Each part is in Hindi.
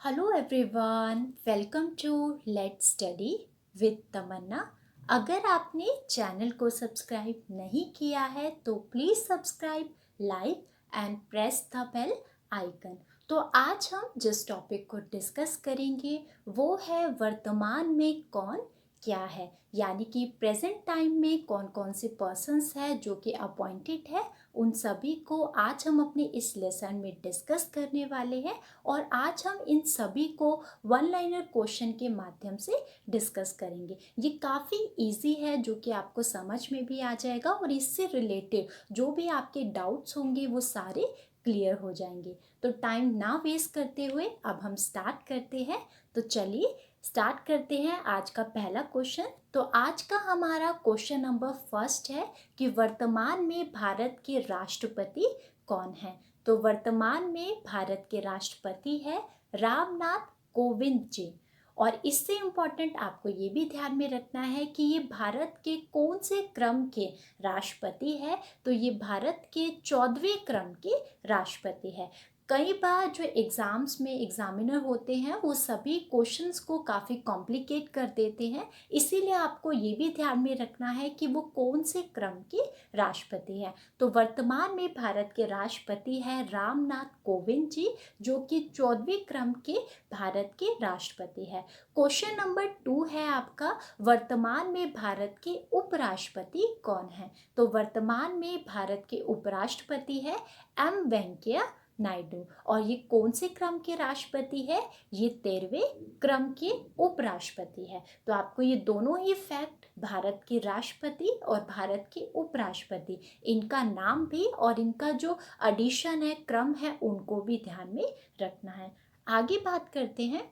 Hello everyone, welcome to let's study with Tamanna. अगर आपने चैनल को सब्सक्राइब नहीं किया है तो please subscribe, like and press the bell icon. तो आज हम जिस टॉपिक को डिस्कस करेंगे वो है वर्तमान में कौन क्या है, यानी कि प्रेजेंट टाइम में कौन कौन से पर्सन्स है जो कि अपॉइंटेड है। उन सभी को आज हम अपने इस लेसन में डिस्कस करने वाले हैं और आज हम इन सभी को वन लाइनर क्वेश्चन के माध्यम से डिस्कस करेंगे। ये काफ़ी इजी है जो कि आपको समझ में भी आ जाएगा और इससे रिलेटेड जो भी आपके डाउट्स होंगे वो सारे क्लियर हो जाएंगे। तो टाइम ना वेस्ट करते हुए अब हम स्टार्ट करते हैं। तो चलिए स्टार्ट करते हैं आज का पहला क्वेश्चन। तो आज का हमारा क्वेश्चन नंबर फर्स्ट है कि वर्तमान में भारत के राष्ट्रपति कौन है। तो वर्तमान में भारत के राष्ट्रपति है रामनाथ कोविंद जी। और इससे इम्पॉर्टेंट आपको ये भी ध्यान में रखना है कि ये भारत के कौन से क्रम के राष्ट्रपति है। तो ये भारत के 14वें क्रम के राष्ट्रपति है। कई बार जो एग्ज़ाम्स में एग्जामिनर होते हैं वो सभी क्वेश्चंस को काफ़ी कॉम्प्लिकेट कर देते हैं, इसीलिए आपको ये भी ध्यान में रखना है कि वो कौन से क्रम के राष्ट्रपति हैं। तो वर्तमान में भारत के राष्ट्रपति हैं रामनाथ कोविंद जी, जो कि 14वें क्रम के भारत के राष्ट्रपति है। क्वेश्चन नंबर 2 है आपका, वर्तमान में भारत के उपराष्ट्रपति कौन है। तो वर्तमान में भारत के उपराष्ट्रपति है एम वेंकैया नायडू। और ये कौन से क्रम के राष्ट्रपति है, ये 13वें क्रम के उपराष्ट्रपति है। तो आपको ये दोनों ही फैक्ट, भारत के राष्ट्रपति और भारत के उपराष्ट्रपति, इनका नाम भी और इनका जो एडिशन है, क्रम है, उनको भी ध्यान में रखना है। आगे बात करते हैं।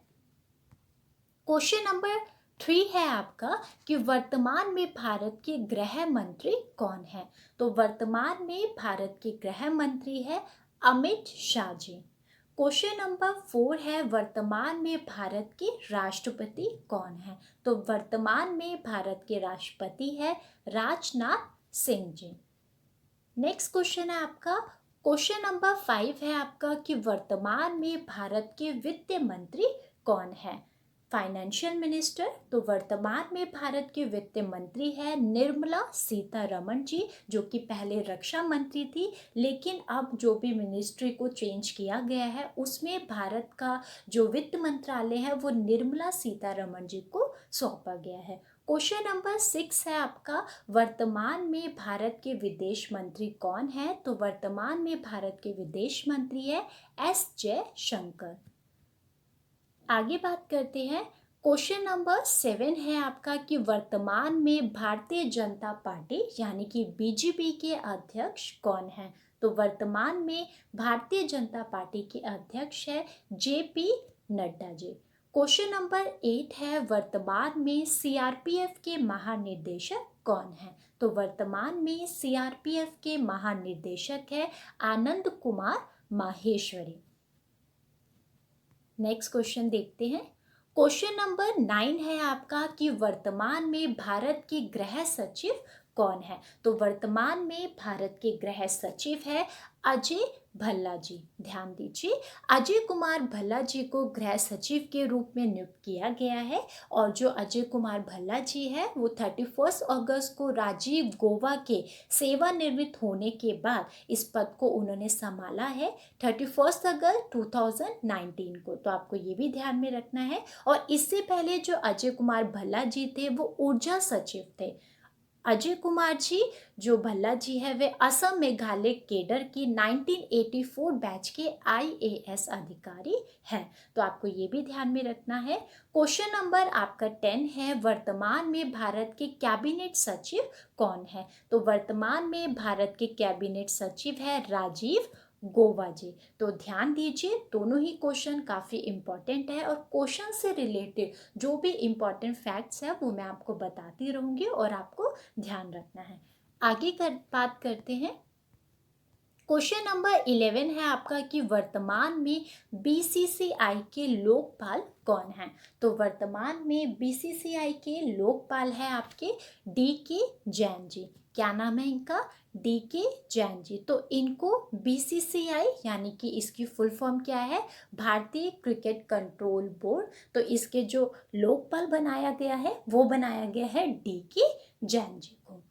क्वेश्चन नंबर 3 है आपका कि वर्तमान में भारत के गृह मंत्री कौन है। तो वर्तमान में भारत के गृह मंत्री है अमित शाह जी। क्वेश्चन नंबर 4 है, वर्तमान में भारत के राष्ट्रपति कौन है। तो वर्तमान में भारत के राष्ट्रपति है राजनाथ सिंह जी। नेक्स्ट क्वेश्चन है आपका, क्वेश्चन नंबर 5 है आपका कि वर्तमान में भारत के वित्त मंत्री कौन है, फाइनेंशियल मिनिस्टर। तो वर्तमान में भारत के वित्त मंत्री है निर्मला सीतारमण जी, जो कि पहले रक्षा मंत्री थी, लेकिन अब जो भी मिनिस्ट्री को चेंज किया गया है उसमें भारत का जो वित्त मंत्रालय है वो निर्मला सीतारमण जी को सौंपा गया है। क्वेश्चन नंबर 6 है आपका, वर्तमान में भारत के विदेश मंत्री कौन है। तो वर्तमान में भारत के विदेश मंत्री है एस जयशंकर। आगे बात करते हैं। क्वेश्चन नंबर 7 है आपका कि वर्तमान में भारतीय जनता पार्टी यानी कि बीजेपी के अध्यक्ष कौन है। तो वर्तमान में भारतीय जनता पार्टी के अध्यक्ष है JP Nadda ji. Question number 8 है, वर्तमान में सीआरपीएफ के महानिदेशक कौन है। तो वर्तमान में सीआरपीएफ के महानिदेशक है आनंद कुमार माहेश्वरी। नेक्स्ट क्वेश्चन देखते हैं। क्वेश्चन नंबर 9 है आपका कि वर्तमान में भारत के गृह सचिव कौन है। तो वर्तमान में भारत के गृह सचिव है अजय भल्ला जी। ध्यान दीजिए, अजय कुमार भल्ला जी को गृह सचिव के रूप में नियुक्त किया गया है। और जो अजय कुमार भल्ला जी है वो 31 अगस्त को राजीव गौबा के सेवानिवृत्त होने के बाद इस पद को उन्होंने संभाला है 31 अगस्त 2019 को। तो आपको ये भी ध्यान में रखना है। और इससे पहले जो अजय कुमार भल्ला जी थे वो ऊर्जा सचिव थे। अजय कुमार जी जो भल्ला जी है वे असम मेघालय केडर की 1984 बैच के आईएएस अधिकारी हैं। तो आपको ये भी ध्यान में रखना है। क्वेश्चन नंबर आपका 10 है, वर्तमान में भारत के कैबिनेट सचिव कौन है। तो वर्तमान में भारत के कैबिनेट सचिव है राजीव गौबा जी। तो ध्यान दीजिए, दोनों ही क्वेश्चन काफ़ी इम्पॉर्टेंट है और क्वेश्चन से रिलेटेड जो भी इम्पॉर्टेंट फैक्ट्स है वो मैं आपको बताती रहूँगी और आपको ध्यान रखना है। आगे बात करते हैं। क्वेश्चन नंबर 11 है आपका कि वर्तमान में बीसीसीआई के लोकपाल कौन है। तो वर्तमान में बीसीसीआई के लोकपाल है आपके डी के जैन जी। क्या नाम है इनका? DK जैन जी। तो इनको BCCI यानी कि इसकी फुल फॉर्म क्या है? भारतीय क्रिकेट कंट्रोल बोर्ड। तो इसके जो लोकपाल बनाया गया है वो बनाया गया है DK जैन जी को।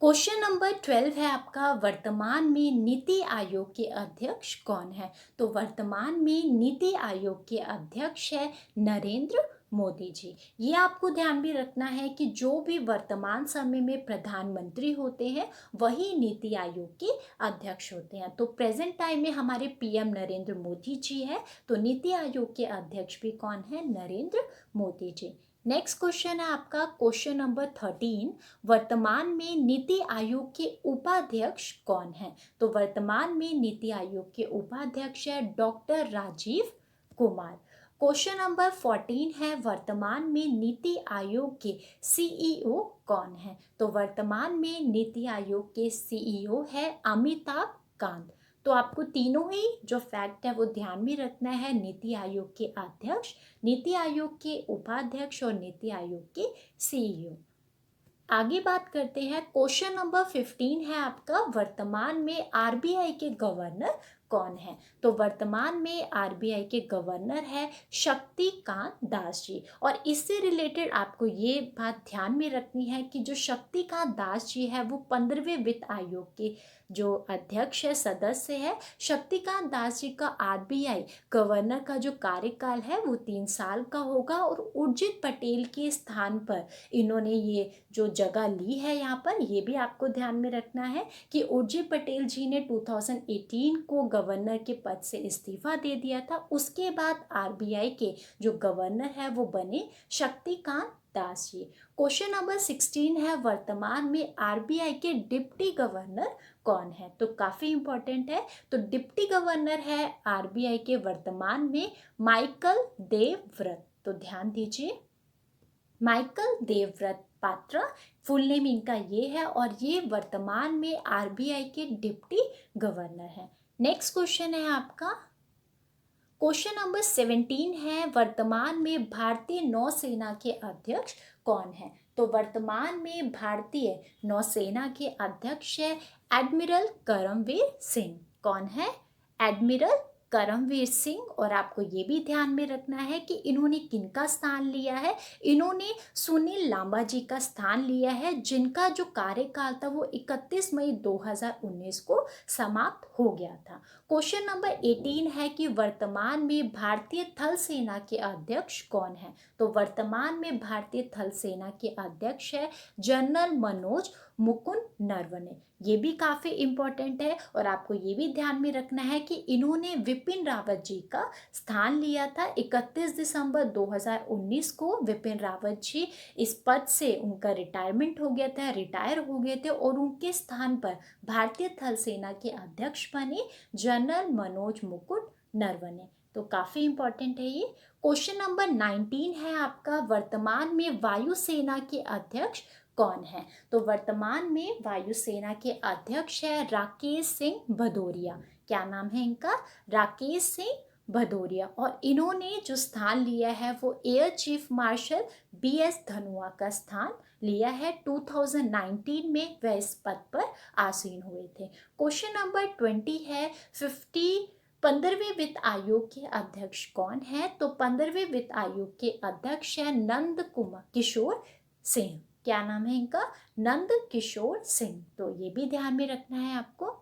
क्वेश्चन नंबर 12 है आपका, वर्तमान में नीति आयोग के अध्यक्ष कौन है? तो वर्तमान में नीति आयोग के अध्यक्ष है नरेंद्र मोदी जी। ये आपको ध्यान भी रखना है कि जो भी वर्तमान समय में प्रधानमंत्री होते हैं वही नीति आयोग के अध्यक्ष होते हैं। तो प्रेजेंट टाइम में हमारे PM नरेंद्र मोदी जी है, तो नीति आयोग के अध्यक्ष भी कौन है? नरेंद्र मोदी जी। नेक्स्ट क्वेश्चन है आपका क्वेश्चन नंबर 13, वर्तमान में नीति आयोग के उपाध्यक्ष कौन है? तो वर्तमान में नीति आयोग के उपाध्यक्ष है doctor Rajiv Kumar. Question number 14 है, वर्तमान में नीति आयोग के CEO कौन है? तो वर्तमान में नीति आयोग के CEO है अमिताभ कांत। तो आपको तीनों ही जो फैक्ट है वो ध्यान में रखना है, नीति आयोग के अध्यक्ष, नीति आयोग के उपाध्यक्ष और नीति आयोग के CEO। आगे बात करते हैं, क्वेश्चन नंबर 15 है आपका, वर्तमान में RBI के गवर्नर कौन है? तो वर्तमान में RBI के गवर्नर है शक्तिकांत दास जी। और इससे रिलेटेड आपको ये बात ध्यान में रखनी है कि जो शक्तिकांत दास जी है वो 15वें वित्त आयोग के जो अध्यक्ष है, सदस्य है। शक्तिकांत दास जी का RBI गवर्नर का जो कार्यकाल है वो 3 साल का होगा और उर्जित पटेल के स्थान पर इन्होंने ये जो जगह ली है यहाँ पर, ये भी आपको ध्यान में रखना है कि उर्जित पटेल जी ने 2018 को गवर्नर के पद से इस्तीफा दे दिया था। उसके बाद RBI के जो गवर्नर है वो बने शक्तिकांत दास जी। क्वेश्चन नंबर 16 है, वर्तमान में RBI के डिप्टी गवर्नर कौन है? तो काफी इंपॉर्टेंट है। तो डिप्टी गवर्नर है RBI के वर्तमान में माइकल देवव्रत। तो ध्यान दीजिए, Michael Devvrat Patra full name इनका ये है और ये वर्तमान में RBI के डिप्टी गवर्नर है। नेक्स्ट क्वेश्चन है आपका क्वेश्चन नंबर 17 है, वर्तमान में भारतीय नौसेना के अध्यक्ष कौन है? तो वर्तमान में भारतीय नौसेना के अध्यक्ष है एडमिरल करमवीर सिंह। कौन है? एडमिरल करमवीर सिंह। और आपको ये भी ध्यान में रखना है कि इन्होंने किनका स्थान लिया है? इन्होंने सुनील लांबा जी का स्थान लिया है, जिनका जो कार्यकाल था वो 31 मई 2019 को समाप्त हो गया था। क्वेश्चन नंबर 18 है कि वर्तमान में भारतीय थल सेना के अध्यक्ष कौन है? तो वर्तमान में भारतीय थल सेना के अध्यक्ष है जनरल मनोज मुकुंद नरवणे। ये भी काफी इंपॉर्टेंट है और आपको ये भी ध्यान में रखना है कि इन्होंने विपिन रावत जी का स्थान लिया था। 31 दिसंबर 2019 को विपिन रावत जी इस पद से उनका रिटायरमेंट हो गया था, रिटायर हो गए थे और उनके स्थान पर भारतीय थल सेना के अध्यक्ष बने जनरल मनोज मुकुंद नरवणे। तो काफी इंपॉर्टेंट है ये। क्वेश्चन नंबर 19 है आपका, वर्तमान में वायुसेना के अध्यक्ष कौन है? तो वर्तमान में वायुसेना के अध्यक्ष है राकेश सिंह भदौरिया। क्या नाम है इनका? राकेश सिंह भदौरिया। और इन्होंने जो स्थान लिया है वो air chief marshal BS Dhanoa का स्थान लिया है। 2019 में वह इस पद पर आसीन हुए थे। क्वेश्चन नंबर 20 है, 15वें वित्त आयोग के अध्यक्ष कौन है? तो 15वें वित्त आयोग के अध्यक्ष है नंद कुमार किशोर सिंह। क्या नाम है इनका? नंद किशोर सिंह। तो ये भी ध्यान में रखना है आपको।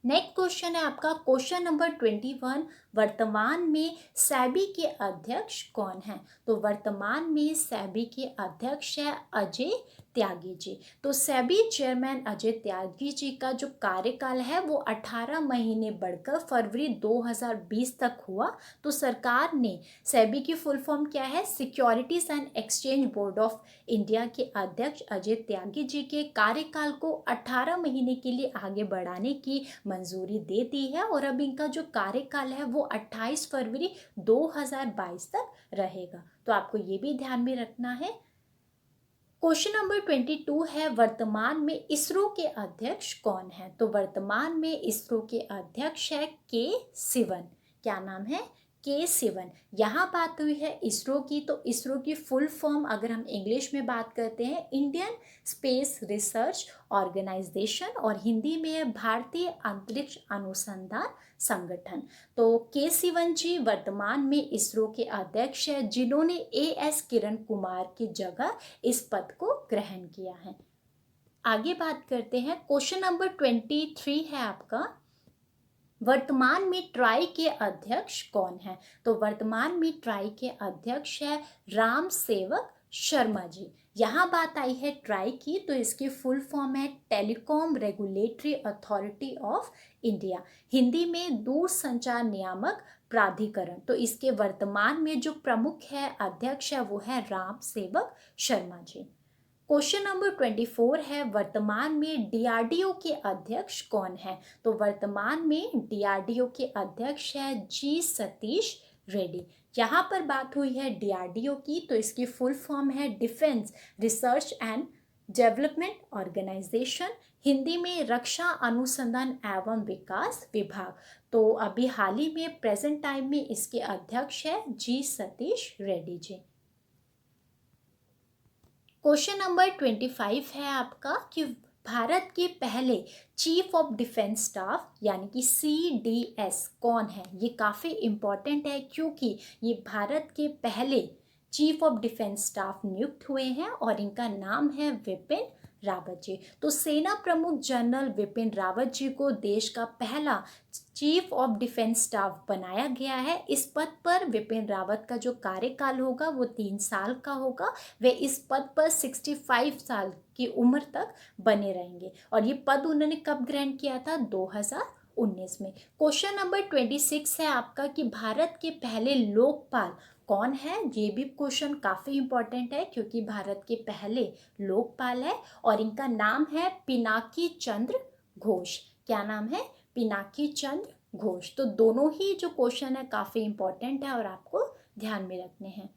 नेक्स्ट क्वेश्चन है आपका क्वेश्चन नंबर 21, वर्तमान में सेबी के अध्यक्ष कौन है? तो वर्तमान में सेबी के अध्यक्ष है अजय त्यागी जी। तो सेबी चेयरमैन अजय त्यागी जी का जो कार्यकाल है वो 18 महीने बढ़कर फरवरी 2020 तक हुआ। तो सरकार ने सेबी की फुल फॉर्म क्या है? Securities and exchange board of India के अध्यक्ष अजय त्यागी जी के कार्यकाल को 18 महीने के लिए आगे बढ़ाने की मंजूरी दे दी है और अब इनका जो कार्यकाल है वो 28 फरवरी 2022 तक रहेगा। तो आपको ये भी ध्यान में रखना है। क्वेश्चन नंबर 22 है, वर्तमान में इसरो के अध्यक्ष कौन है? तो वर्तमान में इसरो के अध्यक्ष है के सिवन। क्या नाम है? K7, यहाँ बात हुई है इसरो की, तो इसरो की फुल फॉर्म अगर हम इंग्लिश में बात करते हैं इंडियन स्पेस रिसर्च ऑर्गेनाइजेशन, और हिंदी में है भारतीय अंतरिक्ष अनुसंधान संगठन। तो K7 जी वर्तमान में इसरो के अध्यक्ष है, जिन्होंने AS किरण कुमार की जगह इस पद को ग्रहण किया है। आगे बात करते हैं, क्वेश्चन नंबर 23 है आपका, वर्तमान में ट्राई के अध्यक्ष कौन है? तो वर्तमान में ट्राई के अध्यक्ष है राम सेवक शर्मा जी। यहाँ बात आई है ट्राई की, तो इसकी फुल फॉर्म है telecom regulatory authority of India, Hindi में दूरसंचार नियामक प्राधिकरण। तो इसके वर्तमान में जो प्रमुख है, अध्यक्ष है, वो है राम सेवक शर्मा जी। क्वेश्चन नंबर 24 है, वर्तमान में DRDO के अध्यक्ष कौन है? तो वर्तमान में DRDO के अध्यक्ष है जी सतीश रेड्डी। यहाँ पर बात हुई है DRDO की, तो इसकी फुल फॉर्म है defence research and development organisation, Hindi में रक्षा अनुसंधान एवं विकास विभाग। तो अभी हाल ही में प्रेजेंट टाइम में इसके अध्यक्ष है जी सतीश रेड्डी जी। क्वेश्चन नंबर 25 है आपका कि भारत के पहले चीफ ऑफ डिफेंस स्टाफ यानी कि CDS कौन है? ये काफ़ी इम्पॉर्टेंट है, क्योंकि ये भारत के पहले चीफ ऑफ डिफेंस स्टाफ नियुक्त हुए हैं और इनका नाम है विपिन रावत जी। तो सेना प्रमुख जनरल विपिन रावत जी को देश का पहला चीफ ऑफ डिफेंस स्टाफ बनाया गया है। इस पद पर विपिन रावत का जो कार्यकाल होगा वो 3 साल का होगा। वे इस पद पर 65 साल की उम्र तक बने रहेंगे, और ये पद उन्होंने कब ग्रहण किया था? 2019 में। क्वेश्चन नंबर 26 है आपका कि भारत के पहले लोकपाल कौन है? ये भी क्वेश्चन काफ़ी इंपॉर्टेंट है, क्योंकि भारत के पहले लोकपाल है और इनका नाम है पिनाकी चंद्र घोष। क्या नाम है? पिनाकी चंद्र घोष। तो दोनों ही जो क्वेश्चन है काफ़ी इंपॉर्टेंट है और आपको ध्यान में रखने हैं।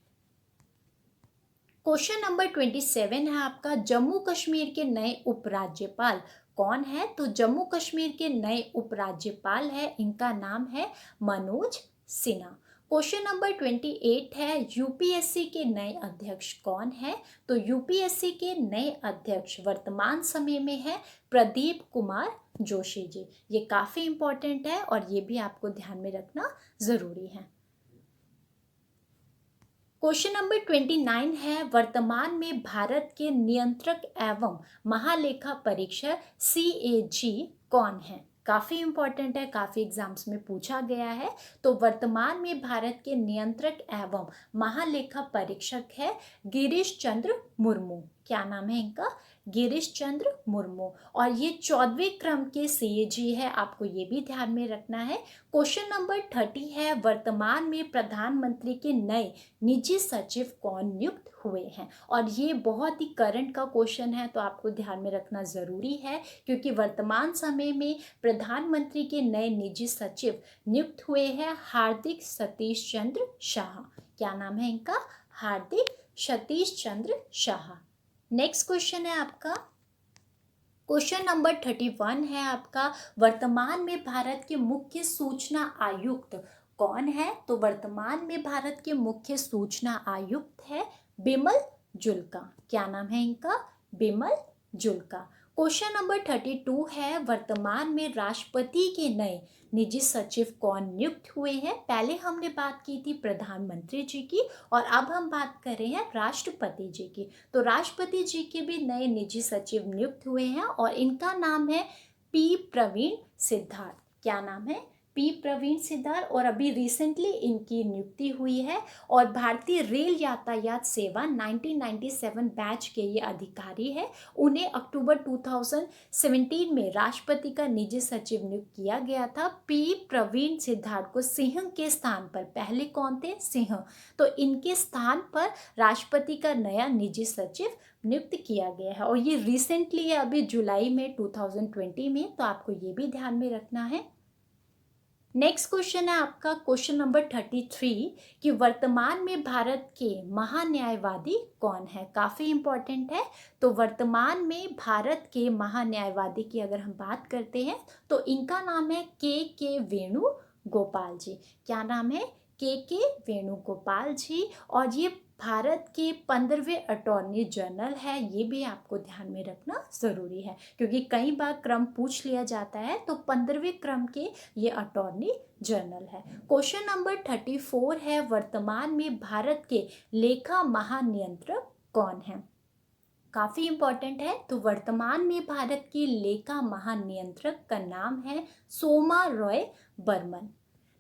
क्वेश्चन नंबर 27 है आपका, जम्मू कश्मीर के नए उपराज्यपाल कौन है? तो जम्मू कश्मीर के नए उपराज्यपाल है, इनका नाम है मनोज सिन्हा। क्वेश्चन नंबर 28 है, यूपीएससी के नए अध्यक्ष कौन है? तो यूपीएससी के नए अध्यक्ष वर्तमान समय में है प्रदीप कुमार जोशी जी। ये काफ़ी इंपॉर्टेंट है और ये भी आपको ध्यान में रखना ज़रूरी है। क्वेश्चन नंबर 29 है, वर्तमान में भारत के नियंत्रक एवं महालेखा परीक्षक CAG कौन है? काफ़ी इंपॉर्टेंट है, काफ़ी एग्जाम्स में पूछा गया है। तो वर्तमान में भारत के नियंत्रक एवं महालेखा परीक्षक है गिरीश चंद्र मुर्मू। क्या नाम है इनका? गिरीश चंद्र मुर्मू। और ये 14वें क्रम के CAG है, आपको ये भी ध्यान में रखना है। क्वेश्चन नंबर 30 है, वर्तमान में प्रधानमंत्री के नए निजी सचिव कौन नियुक्त हुए हैं? और ये बहुत ही करंट का क्वेश्चन है, तो आपको ध्यान में रखना ज़रूरी है, क्योंकि वर्तमान समय में प्रधानमंत्री के नए निजी सचिव नियुक्त हुए हैं हार्दिक सतीश चंद्र शाह। क्या नाम है इनका? हार्दिक सतीश चंद्र शाह। नेक्स्ट क्वेश्चन है आपका, क्वेश्चन नंबर 31 है आपका, वर्तमान में भारत के मुख्य सूचना आयुक्त कौन है? तो वर्तमान में भारत के मुख्य सूचना आयुक्त है बिमल जुल्का। क्या नाम है इनका? बिमल जुल्का। क्वेश्चन नंबर 32 है, वर्तमान में राष्ट्रपति के नए निजी सचिव कौन नियुक्त हुए हैं? पहले हमने बात की थी प्रधानमंत्री जी की, और अब हम बात कर रहे हैं राष्ट्रपति जी की। तो राष्ट्रपति जी के भी नए निजी सचिव नियुक्त हुए हैं और इनका नाम है P प्रवीण सिद्धार्थ। क्या नाम है? P प्रवीण सिद्धार्थ। और अभी रिसेंटली इनकी नियुक्ति हुई है, और भारतीय रेल यातायात सेवा 1997 बैच के ये अधिकारी है। उन्हें अक्टूबर 2017 में राष्ट्रपति का निजी सचिव नियुक्त किया गया था। P प्रवीण सिद्धार्थ को सिंह के स्थान पर, पहले कौन थे? सिंह। तो इनके स्थान पर राष्ट्रपति का नया निजी सचिव नियुक्त किया गया है, और ये रिसेंटली है, अभी जुलाई में 2020 में। तो आपको ये भी ध्यान में रखना है। नेक्स्ट क्वेश्चन है आपका क्वेश्चन नंबर 33 कि वर्तमान में भारत के महान्यायवादी कौन है? काफ़ी इंपॉर्टेंट है। तो वर्तमान में भारत के महान्यायवादी की अगर हम बात करते हैं तो इनका नाम है के वेणुगोपाल जी। क्या नाम है? के वेणुगोपाल जी, और ये भारत के 15वें अटॉर्नी जनरल है। ये भी आपको ध्यान में रखना ज़रूरी है, क्योंकि कई बार क्रम पूछ लिया जाता है। तो 15वें क्रम के ये अटॉर्नी जनरल है। क्वेश्चन नंबर 34 है, वर्तमान में भारत के लेखा महानियंत्रक कौन है? काफ़ी इम्पोर्टेंट है। तो वर्तमान में भारत के लेखा महानियंत्रक का नाम है सोमा रॉय बर्मन।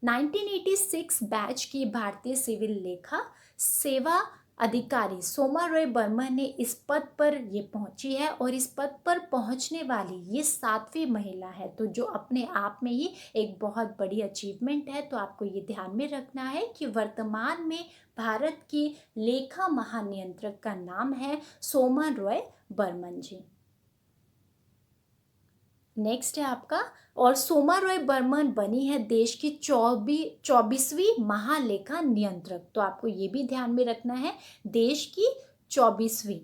1986 बैच की भारतीय सिविल लेखा सेवा अधिकारी सोमा रॉय बर्मन ने इस पद पर ये पहुंची है, और इस पद पर पहुंचने वाली ये 7वीं महिला है। तो जो अपने आप में ही एक बहुत बड़ी अचीवमेंट है। तो आपको ये ध्यान में रखना है कि वर्तमान में भारत के लेखा महानियंत्रक का नाम है सोमा रॉय बर्मन जी। नेक्स्ट है आपका, और सोमा रॉय बर्मन बनी है देश की 24वीं महालेखा नियंत्रक। तो आपको ये भी ध्यान में रखना है, देश की 24वीं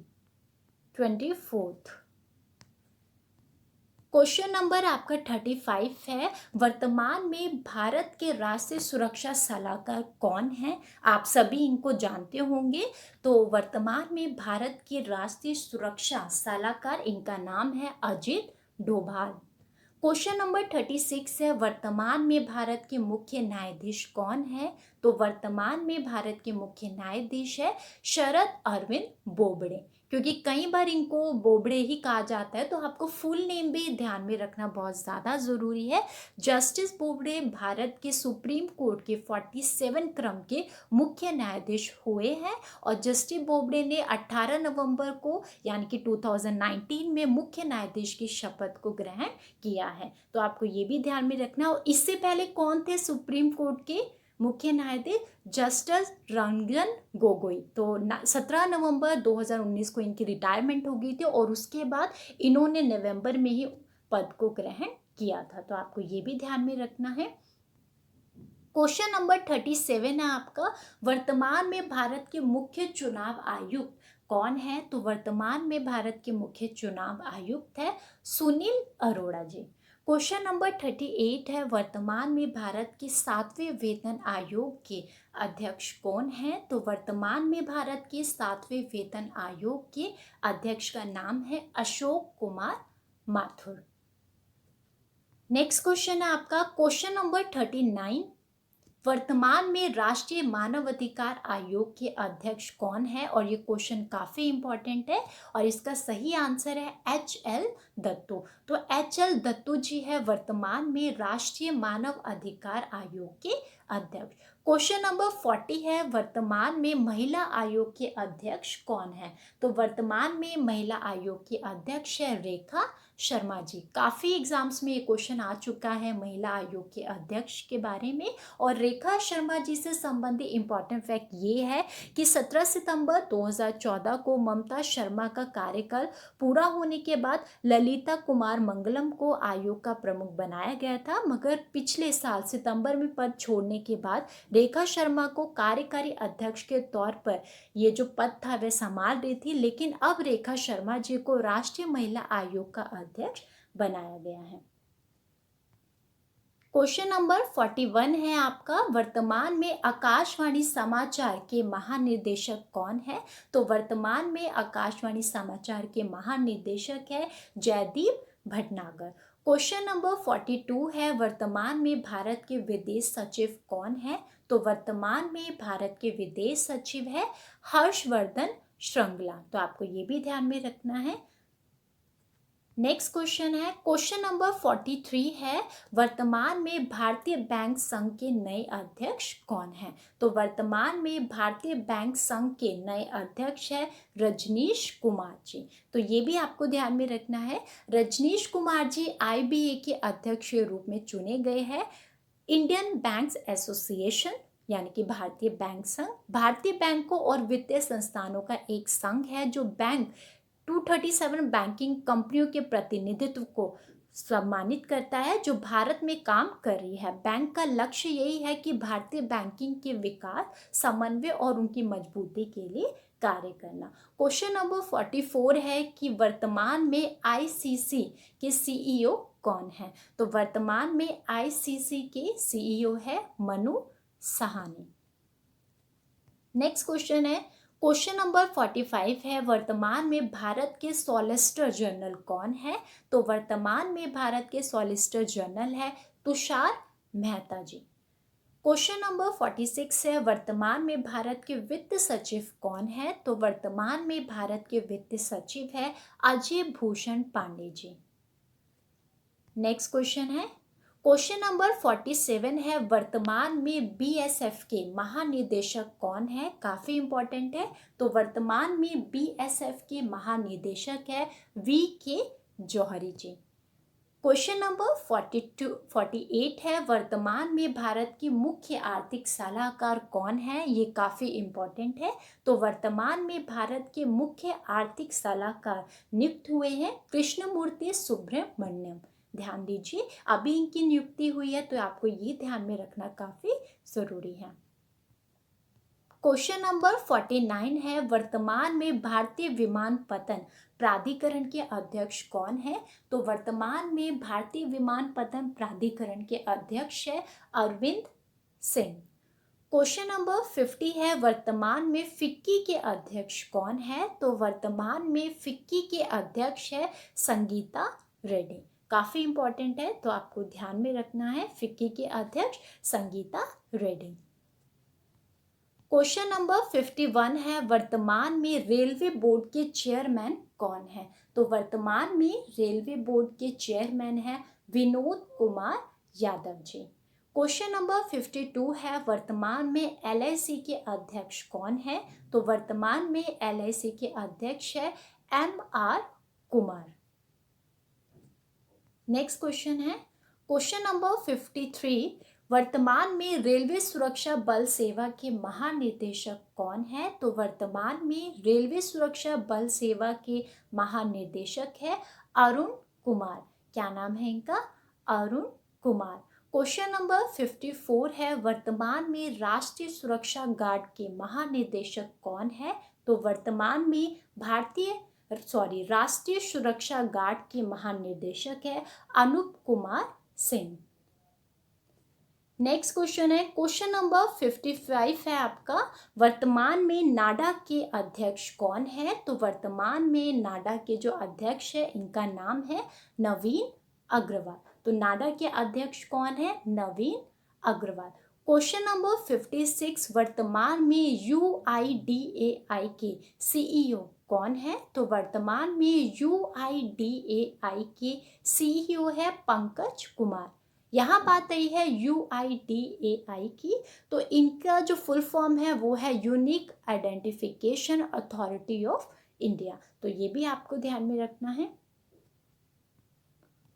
24th। क्वेश्चन नंबर आपका 35 है, वर्तमान में भारत के राष्ट्रीय सुरक्षा सलाहकार कौन है? आप सभी इनको जानते होंगे। तो वर्तमान में भारत के राष्ट्रीय सुरक्षा सलाहकार, इनका नाम है अजित डोभाल। क्वेश्चन नंबर 36 है, वर्तमान में भारत के मुख्य न्यायाधीश कौन है? तो वर्तमान में भारत के मुख्य न्यायाधीश है शरद अरविंद बोबड़े, क्योंकि कई बार इनको बोबड़े ही कहा जाता है। तो आपको फुल नेम भी ध्यान में रखना बहुत ज़्यादा ज़रूरी है। जस्टिस बोबड़े भारत के सुप्रीम कोर्ट के 47 क्रम के मुख्य न्यायाधीश हुए हैं, और जस्टिस बोबड़े ने 18 नवंबर को यानी कि 2019 में मुख्य न्यायाधीश की शपथ को ग्रहण किया है। तो आपको ये भी ध्यान में रखना। और इससे पहले कौन थे सुप्रीम कोर्ट के मुख्य न्यायाधीश? जस्टिस रंजन गोगोई। तो 17 नवंबर 2019 को इनकी रिटायरमेंट हो गई थी, और उसके बाद इन्होंने नवंबर में ही पद को ग्रहण किया था। तो आपको ये भी ध्यान में रखना है। क्वेश्चन नंबर 37 है आपका, वर्तमान में भारत के मुख्य चुनाव आयुक्त कौन है? तो वर्तमान में भारत के मुख्य चुनाव आयुक्त है सुनील अरोड़ा जी। क्वेश्चन नंबर 38 है, वर्तमान में भारत के 7वें वेतन आयोग के अध्यक्ष कौन है? तो वर्तमान में भारत के 7वें वेतन आयोग के अध्यक्ष का नाम है अशोक कुमार माथुर। नेक्स्ट क्वेश्चन है आपका, क्वेश्चन नंबर 39, वर्तमान में राष्ट्रीय मानवाधिकार आयोग के अध्यक्ष कौन है? और ये क्वेश्चन काफ़ी इंपॉर्टेंट है, और इसका सही आंसर है HL दत्तू। तो HL दत्तू जी है वर्तमान में राष्ट्रीय मानव अधिकार आयोग के अध्यक्ष। क्वेश्चन नंबर 40 है, वर्तमान में महिला आयोग के अध्यक्ष कौन है? तो वर्तमान में महिला आयोग के अध्यक्ष है रेखा शर्मा जी। काफ़ी एग्जाम्स में ये क्वेश्चन आ चुका है महिला आयोग के अध्यक्ष के बारे में। और रेखा शर्मा जी से संबंधित इम्पॉर्टेंट फैक्ट ये है कि 17 सितंबर 2014 को ममता शर्मा का कार्यकाल पूरा होने के बाद ललिता कुमार मंगलम को आयोग का प्रमुख बनाया गया था, मगर पिछले साल सितंबर में पद छोड़ने के बाद रेखा शर्मा को कार्यकारी अध्यक्ष के तौर पर ये जो पद था वह संभाल रही थी। लेकिन अब रेखा शर्मा जी को राष्ट्रीय महिला आयोग का अध्यक्ष बनाया गया है। क्वेश्चन नंबर 41 है आपका, वर्तमान में आकाशवाणी समाचार के महानिदेशक कौन है? तो वर्तमान में आकाशवाणी समाचार के महानिदेशक है जयदीप भटनागर। क्वेश्चन नंबर 42 है, वर्तमान में भारत के विदेश सचिव कौन है? तो वर्तमान में भारत के विदेश सचिव है हर्षवर्धन श्रृंगला। तो आपको ये भी ध्यान में रखना है। नेक्स्ट क्वेश्चन है, क्वेश्चन नंबर 43 है, वर्तमान में भारतीय बैंक संघ के नए अध्यक्ष कौन है? तो वर्तमान में भारतीय बैंक संघ के नए अध्यक्ष है रजनीश कुमार जी। तो ये भी आपको ध्यान में रखना है। रजनीश कुमार जी IBA के अध्यक्ष के रूप में चुने गए हैं। इंडियन बैंक्स एसोसिएशन यानी कि भारतीय बैंक संघ भारतीय बैंकों और वित्तीय संस्थानों का एक संघ है जो बैंक 237 बैंकिंग कंपनियों के प्रतिनिधित्व को सम्मानित करता है जो भारत में काम कर रही है। बैंक का लक्ष्य यही है कि भारतीय बैंकिंग के विकास, समन्वय और उनकी मजबूती के लिए कार्य करना। क्वेश्चन नंबर 44 है कि वर्तमान में ICC के CEO कौन है? तो वर्तमान में ICC के CEO है मनु सहानी। नेक्स्ट क्वेश्चन है, क्वेश्चन नंबर 45 है, वर्तमान में भारत के सॉलिसिटर जनरल कौन है? तो वर्तमान में भारत के सॉलिसिटर जनरल है तुषार मेहता जी। क्वेश्चन नंबर 46 है, वर्तमान में भारत के वित्त सचिव कौन है? तो वर्तमान में भारत के वित्त सचिव है अजय भूषण पांडे जी। नेक्स्ट क्वेश्चन है, क्वेश्चन नंबर 47 है, वर्तमान में बीएसएफ के महानिदेशक कौन है? काफी इंपॉर्टेंट है। तो वर्तमान में बीएसएफ के महानिदेशक है वी.के. जौहरी जी। क्वेश्चन नंबर 48 है, वर्तमान में भारत की मुख्य आर्थिक सलाहकार कौन है? ये काफ़ी इम्पोर्टेंट है। तो वर्तमान में भारत के मुख्य आर्थिक सलाहकार नियुक्त हुए हैं कृष्णमूर्ति सुब्रमण्यम। ध्यान दीजिए, अभी इनकी नियुक्ति हुई है, तो आपको ये ध्यान में रखना काफ़ी ज़रूरी है। क्वेश्चन नंबर 49 है, वर्तमान में भारतीय विमानपत्तन प्राधिकरण के अध्यक्ष कौन है? तो वर्तमान में भारतीय विमानपत्तन प्राधिकरण के अध्यक्ष है अरविंद सिंह। क्वेश्चन नंबर 50 है, वर्तमान में फिक्की के अध्यक्ष कौन है? तो वर्तमान में फिक्की के अध्यक्ष है संगीता रेड्डी। काफ़ी इंपॉर्टेंट है, तो आपको ध्यान में रखना है, फिक्की के अध्यक्ष संगीता रेड्डी। क्वेश्चन नंबर 51 है, वर्तमान में रेलवे बोर्ड के चेयरमैन कौन है? तो वर्तमान में रेलवे बोर्ड के चेयरमैन है विनोद कुमार यादव जी। क्वेश्चन नंबर 52 है, वर्तमान में एलआईसी के अध्यक्ष कौन है? तो वर्तमान में एलआईसी के अध्यक्ष है एम.आर. कुमार। नेक्स्ट क्वेश्चन है, क्वेश्चन नंबर 53, वर्तमान में रेलवे सुरक्षा बल सेवा के महानिदेशक कौन है? तो वर्तमान में रेलवे सुरक्षा बल सेवा के महानिदेशक है अरुण कुमार। क्या नाम है इनका? अरुण कुमार। क्वेश्चन नंबर 54 है, वर्तमान में राष्ट्रीय सुरक्षा गार्ड के महानिदेशक कौन है? तो वर्तमान में राष्ट्रीय सुरक्षा गार्ड के महानिदेशक है अनूप कुमार सिंह। नेक्स्ट क्वेश्चन है, क्वेश्चन नंबर 55 है आपका, वर्तमान में नाडा के अध्यक्ष कौन है? तो वर्तमान में नाडा के जो अध्यक्ष है इनका नाम है नवीन अग्रवाल। तो नाडा के अध्यक्ष कौन है? नवीन अग्रवाल। क्वेश्चन नंबर 56, वर्तमान में यूआईडीएआई के सीईओ कौन है? तो वर्तमान में यूआईडीएआई के सीईओ है पंकज कुमार। यहाँ बात आई है यूआईडीएआई की, तो इनका जो फुल फॉर्म है वो है unique identification authority of India. तो ये भी आपको ध्यान में रखना है।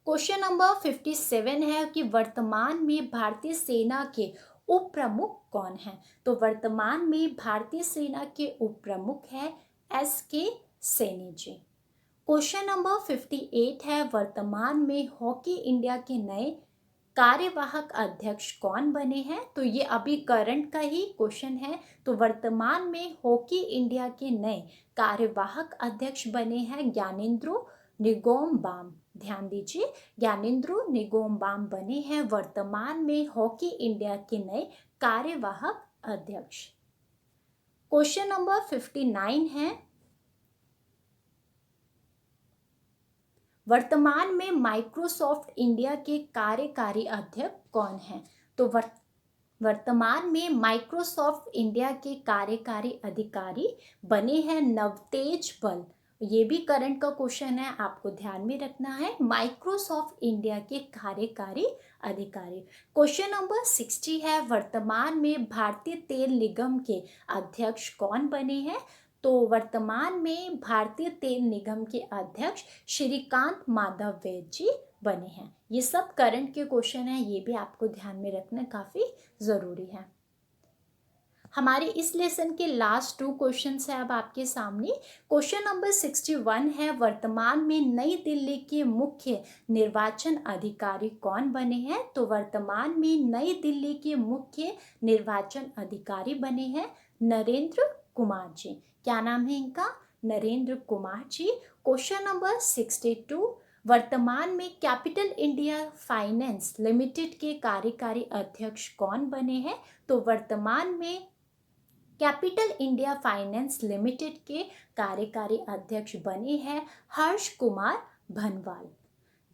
क्वेश्चन नंबर 57 है कि वर्तमान में भारतीय सेना के उप प्रमुख कौन है? तो वर्तमान में भारतीय सेना के उप प्रमुख है SK. Saini ji. Question number 58 है, वर्तमान में हॉकी इंडिया के नए कार्यवाहक अध्यक्ष कौन बने हैं? तो ये अभी करंट का ही क्वेश्चन है। तो वर्तमान में हॉकी इंडिया के नए कार्यवाहक अध्यक्ष बने हैं ज्ञानेंद्रो निंगोमबाम। ध्यान दीजिए, ज्ञानेंद्रो निंगोमबाम बने हैं वर्तमान में हॉकी इंडिया के नए कार्यवाहक अध्यक्ष। क्वेश्चन नंबर 59 है, वर्तमान में माइक्रोसॉफ्ट इंडिया के कार्यकारी अध्यक्ष कौन है? तो वर्तमान में माइक्रोसॉफ्ट इंडिया के कार्यकारी अधिकारी बने हैं नवतेज बल। ये भी करंट का क्वेश्चन है, आपको ध्यान में रखना है, माइक्रोसॉफ्ट इंडिया के कार्यकारी अधिकारी। क्वेश्चन नंबर 60 है, वर्तमान में भारतीय तेल निगम के अध्यक्ष कौन बने हैं? तो वर्तमान में भारतीय तेल निगम के अध्यक्ष श्रीकांत माधव वैद्य जी बने हैं। ये सब करंट के क्वेश्चन हैं, ये भी आपको ध्यान में रखना काफ़ी ज़रूरी है। हमारे इस लेसन के लास्ट 2 क्वेश्चंस है अब आपके सामने। क्वेश्चन नंबर 61 है, वर्तमान में नई दिल्ली के मुख्य निर्वाचन अधिकारी कौन बने हैं? तो वर्तमान में नई दिल्ली के मुख्य निर्वाचन अधिकारी बने हैं नरेंद्र कुमार जी। क्या नाम है इनका? नरेंद्र कुमार जी। क्वेश्चन नंबर 62, वर्तमान में कैपिटल इंडिया फाइनेंस लिमिटेड के कार्यकारी अध्यक्ष कौन बने हैं? तो वर्तमान में कैपिटल इंडिया फाइनेंस लिमिटेड के कार्यकारी अध्यक्ष बने हैं हर्ष कुमार भनवाल।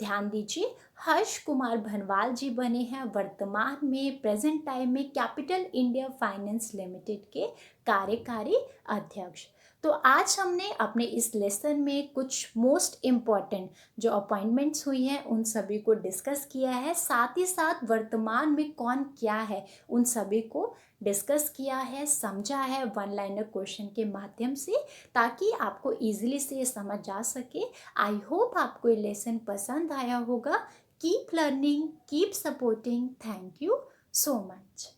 ध्यान दीजिए, हर्ष कुमार भनवाल जी बने हैं वर्तमान में प्रेजेंट टाइम में कैपिटल इंडिया फाइनेंस लिमिटेड के कार्यकारी अध्यक्ष। तो आज हमने अपने इस लेसन में कुछ मोस्ट इम्पॉर्टेंट जो अपॉइंटमेंट्स हुई हैं उन सभी को डिस्कस किया है, साथ ही साथ वर्तमान में कौन क्या है उन सभी को डिस्कस किया है, समझा है वन लाइनर क्वेश्चन के माध्यम से, ताकि आपको इजीली से ये समझ आ सके। आई होप आपको ये लेसन पसंद आया होगा। Keep learning, keep supporting. Thank you so much.